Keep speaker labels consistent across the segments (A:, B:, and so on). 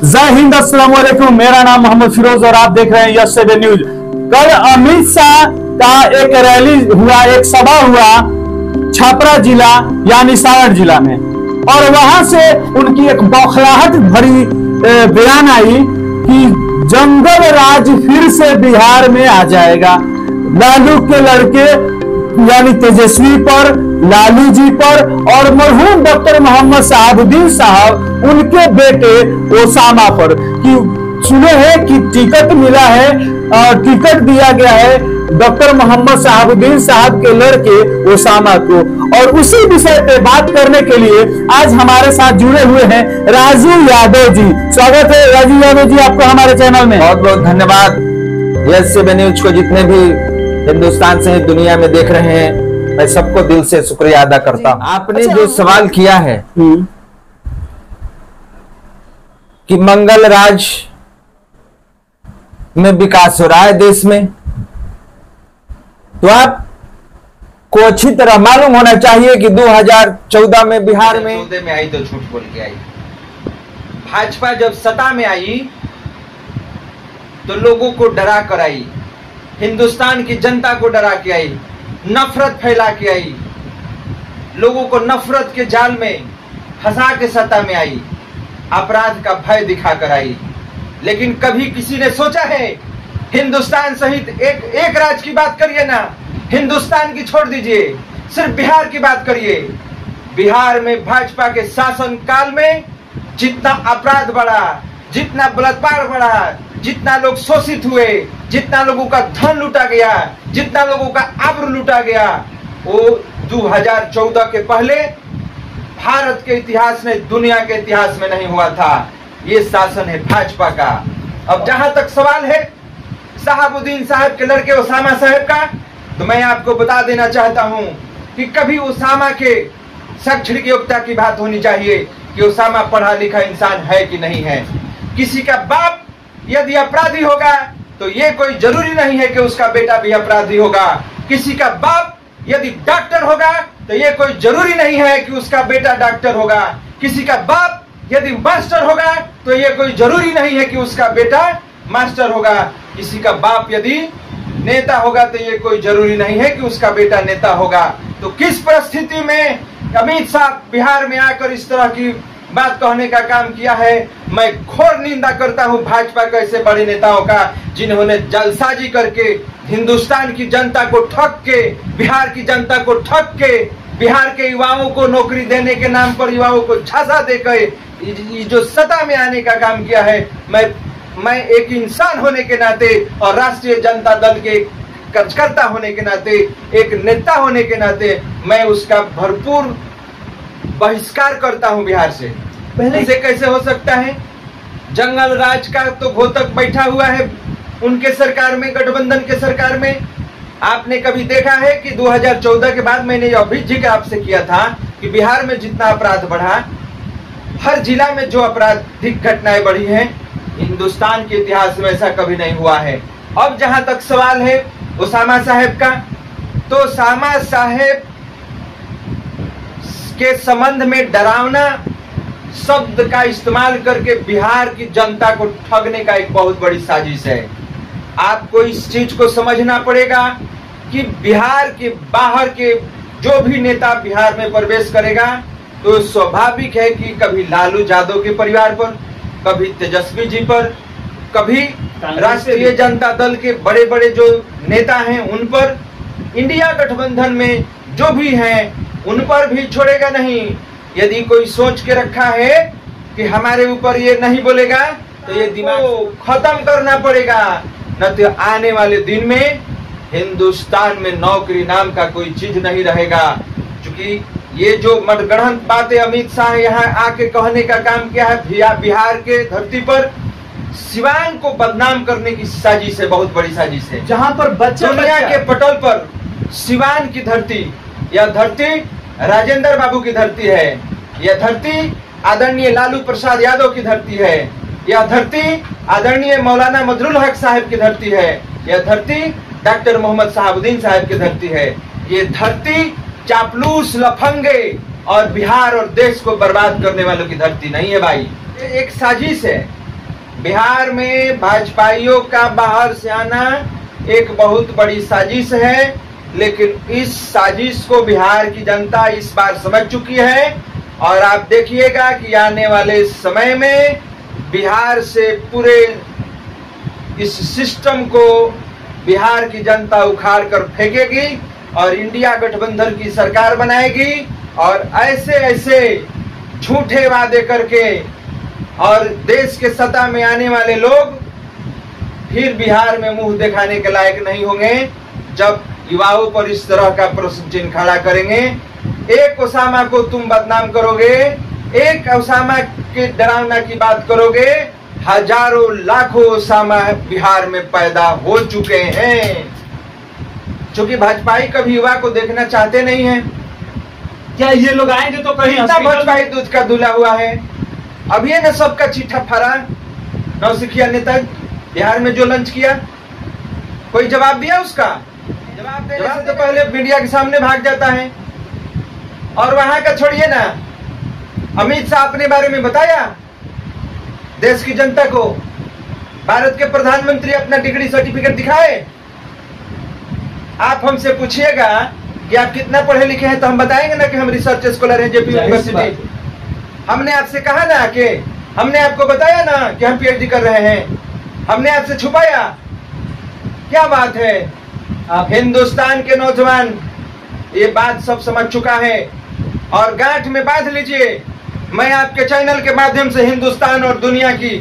A: जय हिंद, अस्सलाम वालेकुम। मेरा नाम मोहम्मद फिरोज और आप देख रहे हैं यस सेवन न्यूज। कल अमित शाह का एक रैली हुआ, एक सभा हुआ छपरा जिला यानी सारण जिला में, और वहां से उनकी एक बौखलाहट भरी बयान आई कि जंगल राज फिर से बिहार में आ जाएगा। लालू के लड़के यानी तेजस्वी पर, लालू जी पर और मरहूम डॉक्टर मोहम्मद शहाबुद्दीन साहब उनके बेटे ओसामा पर कि सुने हैं कि टिकट मिला है और टिकट दिया गया है डॉक्टर मोहम्मद शहाबुद्दीन साहब के लड़के ओसामा को। और उसी विषय पे बात करने के लिए आज हमारे साथ जुड़े हुए हैं राजू यादव जी। स्वागत है राजू यादव जी आपको हमारे चैनल में।
B: बहुत बहुत धन्यवाद। यस सेवन न्यूज को जितने भी हिंदुस्तान से दुनिया में देख रहे हैं, मैं सबको दिल से शुक्रिया अदा करता हूँ। आपने जो सवाल किया है कि मंगल राज में विकास हो रहा है देश में, तो आपको अच्छी तरह मालूम होना चाहिए कि 2014 में बिहार में आई तो झूठ बोल के आई। भाजपा जब सत्ता में आई तो लोगों को डरा कर आई, हिंदुस्तान की जनता को डरा के आई, नफरत फैला के आई, लोगों को नफरत के जाल में फंसा के सत्ता में आई, अपराध का भय दिखाकर आई। लेकिन कभी किसी ने सोचा है हिंदुस्तान सहित एक राज्य की बात करिए ना, हिंदुस्तान की छोड़ दीजिए, सिर्फ बिहार की बात करिए। बिहार में भाजपा के शासन काल में जितना अपराध बढ़ा, जितना बलात्कार बढ़ा, जितना लोग शोषित हुए, जितना लोगों का धन लूटा गया, जितना लोगों का आबरू लूटा गया, वो 2014 के पहले भारत के इतिहास में, दुनिया के इतिहास में नहीं हुआ था। ये शासन है भाजपा का। अब जहां तक सवाल है शहाबुद्दीन साहब के लड़के ओसामा साहब का, तो मैं आपको बता देना चाहता हूं कि कभी ओसामा के शैक्षणिक योग्यता की बात होनी चाहिए कि ओसामा पढ़ा लिखा इंसान है कि नहीं है। किसी का बाप यदि अपराधी होगा तो ये कोई जरूरी नहीं है कि उसका बेटा भी अपराधी होगा। किसी का बाप यदि डॉक्टर होगा तो ये कोई जरूरी नहीं है कि उसका बेटा डॉक्टर होगा। किसी का बाप यदि मास्टर होगा तो ये कोई जरूरी नहीं है कि उसका बेटा मास्टर होगा। किसी का बाप यदि नेता होगा तो ये कोई जरूरी नहीं है कि उसका बेटा नेता होगा। तो किस परिस्थिति में अमित शाह बिहार में आकर इस तरह की बात कहने का काम किया है, मैं घोर निंदा करता हूं भाजपा के ऐसे बड़े नेताओं का, जिन्होंने जलसाजी करके हिंदुस्तान की जनता को ठग के, बिहार की जनता को ठग के, बिहार के युवाओं को नौकरी देने के नाम पर युवाओं को झांसा देकर जो सत्ता में आने का काम किया है, मैं एक इंसान होने के नाते और राष्ट्रीय जनता दल के कार्यकर्ता होने के नाते, एक नेता होने के नाते मैं उसका भरपूर बहिष्कार करता हूं बिहार से। पहले से कैसे हो सकता है? जंगल राज का तो घोतक बैठा हुआ है उनके सरकार में, गठबंधन के सरकार में। आपने कभी देखा है कि 2014 के बाद मैंने अभी जिक्र आपसे किया था कि बिहार में जितना अपराध बढ़ा, हर जिला में जो आपराधिक घटनाएं बढ़ी हैं, हिंदुस्तान के इतिहास में ऐसा कभी नहीं हुआ है। अब जहां तक सवाल है ओसामा साहेब का, तो ओसामा साहेब के संबंध में डरावना शब्द का इस्तेमाल करके बिहार की जनता को ठगने का एक बहुत बड़ी साजिश है। आपको इस चीज को समझना पड़ेगा कि बिहार के बाहर के जो भी नेता बिहार में प्रवेश करेगा तो स्वाभाविक है कि कभी लालू यादव के परिवार पर, कभी तेजस्वी जी पर, कभी राष्ट्रीय जनता दल के बड़े बड़े जो नेता हैं उन पर, इंडिया गठबंधन में जो भी हैं उन पर भी छोड़ेगा नहीं। यदि कोई सोच के रखा है कि हमारे ऊपर ये नहीं बोलेगा तो ये दिमाग खत्म करना पड़ेगा, न तो आने वाले दिन में हिंदुस्तान में नौकरी नाम का कोई चीज नहीं रहेगा। क्योंकि ये जो मतगणन बातें अमित शाह यहाँ आके कहने का काम किया है, बिहार के धरती पर सिवान को बदनाम करने की साजिश है, बहुत बड़ी साजिश है। जहां पर दुनिया के पटल पर सिवान की धरती, यह धरती राजेंद्र बाबू की धरती है, यह धरती आदरणीय लालू प्रसाद यादव की धरती है, यह धरती आदरणीय मौलाना मजरुल हक साहब की धरती है, यह धरती डॉक्टर मोहम्मद शहाबुद्दीन साहब की धरती है। ये धरती चापलूस, लफंगे और बिहार और देश को बर्बाद करने वालों की धरती नहीं है भाई। एक साजिश है बिहार में भाजपाइयों का बाहर से आना एक बहुत बड़ी साजिश है, लेकिन इस साजिश को बिहार की जनता इस बार समझ चुकी है और आप देखिएगा कि आने वाले समय में बिहार से पूरे इस सिस्टम को बिहार की जनता उखाड़ कर फेंकेगी और इंडिया गठबंधन की सरकार बनाएगी और ऐसे ऐसे झूठे वादे करके और देश के सत्ता में आने वाले लोग फिर बिहार में मुंह दिखाने के लायक नहीं होंगे जब युवाओं पर इस तरह का प्रश्न चिन्ह खड़ा करेंगे। एक ओसामा को तुम बदनाम करोगे, एक ओसामा के डरावना की बात करोगे, हजारों लाखों ओसामा बिहार में पैदा हो चुके हैं। क्योंकि भाजपाई कभी युवा को देखना चाहते नहीं है।
A: क्या ये लोग आएंगे तो कहीं
B: भाजपाई दूध का दूल्हा हुआ है। अब ये न सबका चिट्ठा फरा नौसिखिया ने तक बिहार में जो लंच किया, कोई जवाब दिया उसका? जवाब देने से तो पहले मीडिया के सामने भाग जाता है। और वहां का छोड़िए ना, अमित शाह अपने बारे में बताया देश की जनता को? भारत के प्रधानमंत्री अपना डिग्री सर्टिफिकेट दिखाए? आप हमसे पूछिएगा कि आप कितना पढ़े लिखे हैं तो हम बताएंगे ना कि हम रिसर्च स्कॉलर हैं जेपी यूनिवर्सिटी। हमने आपसे कहा ना कि हमने आपको बताया ना कि हम पीएचडी कर रहे हैं? हमने आपसे छुपाया? क्या बात है। आप हिंदुस्तान के नौजवान ये बात सब समझ चुका है और गांठ में बांध लीजिए। मैं आपके चैनल के माध्यम से हिंदुस्तान और दुनिया की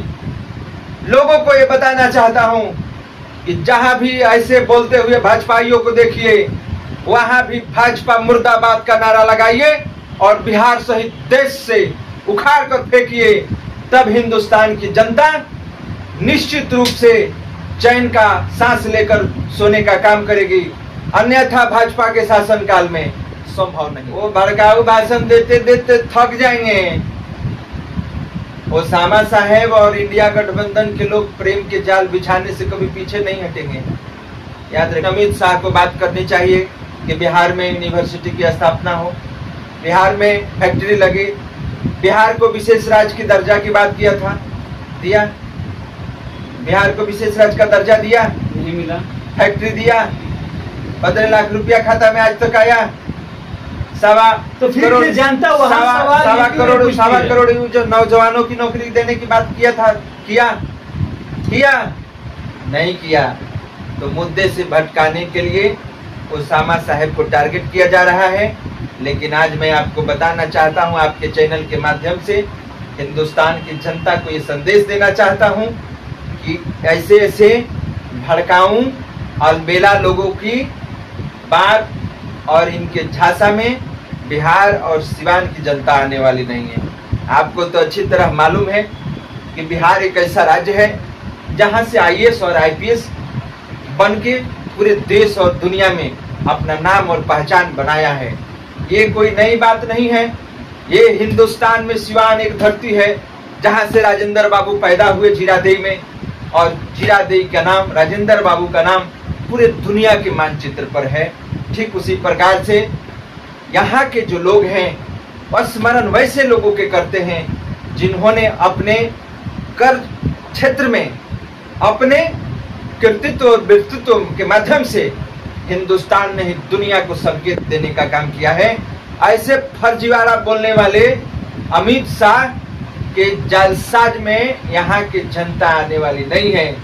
B: लोगों को ये बताना चाहता हूं कि जहां भी ऐसे बोलते हुए भाजपाइयों को देखिए, वहां भी भाजपा मुर्दाबाद का नारा लगाइए और बिहार सहित देश से उखाड़ कर फेंकिए। तब हिंदुस्तान की जनता निश्चित रूप से चैन का सांस लेकर सोने का काम करेगी, अन्यथा भाजपा के शासनकाल में संभव नहीं। वो भड़काऊ भाषण देते देते थक जाएंगे। ओसामा साहेब और इंडिया गठबंधन के लोग प्रेम के जाल बिछाने से कभी पीछे नहीं हटेंगे। याद रखें, अमित शाह को बात करनी चाहिए कि बिहार में यूनिवर्सिटी की स्थापना हो, बिहार में फैक्ट्री लगे, बिहार को विशेष राज्य की दर्जा की बात किया था, दिया? बिहार को विशेष राज्य का दर्जा दिया?
A: नहीं मिला।
B: फैक्ट्री दिया? 15 लाख रुपया खाता में आज तक आया?
A: तो फिर
B: करोड़
A: जानता
B: सवा करोड़ जो नौजवानों की नौकरी देने की बात किया था, किया नहीं किया। तो मुद्दे से भटकाने के लिए ओसामा साहब को टारगेट किया जा रहा है। लेकिन आज मैं आपको बताना चाहता हूं, आपके चैनल के माध्यम से हिंदुस्तान की जनता को ये संदेश देना चाहता हूं कि ऐसे ऐसे भड़काऊ और बेला लोगों की बात और इनके झांसा में बिहार और सिवान की जनता आने वाली नहीं है। आपको तो अच्छी तरह मालूम है कि बिहार एक ऐसा राज्य है जहां से आईएएस और आईपीएस बन के पूरे देश और दुनिया में अपना नाम और पहचान बनाया है। ये कोई नई बात नहीं है। ये हिंदुस्तान में सिवान एक धरती है जहां से राजेंद्र बाबू पैदा हुए जीरादेई में, और जीरादेई का नाम, राजेंद्र बाबू का नाम पूरे दुनिया के मानचित्र पर है। ठीक उसी प्रकार से यहाँ के जो लोग हैं स्मरण वैसे लोगों के करते हैं जिन्होंने अपने कर क्षेत्र में अपने कृतित्व और व्यक्तित्व के माध्यम से हिंदुस्तान ने दुनिया को संकेत देने का काम किया है। ऐसे फर्जीवाड़ा बोलने वाले अमित शाह के जालसाज में यहाँ की जनता आने वाली नहीं है।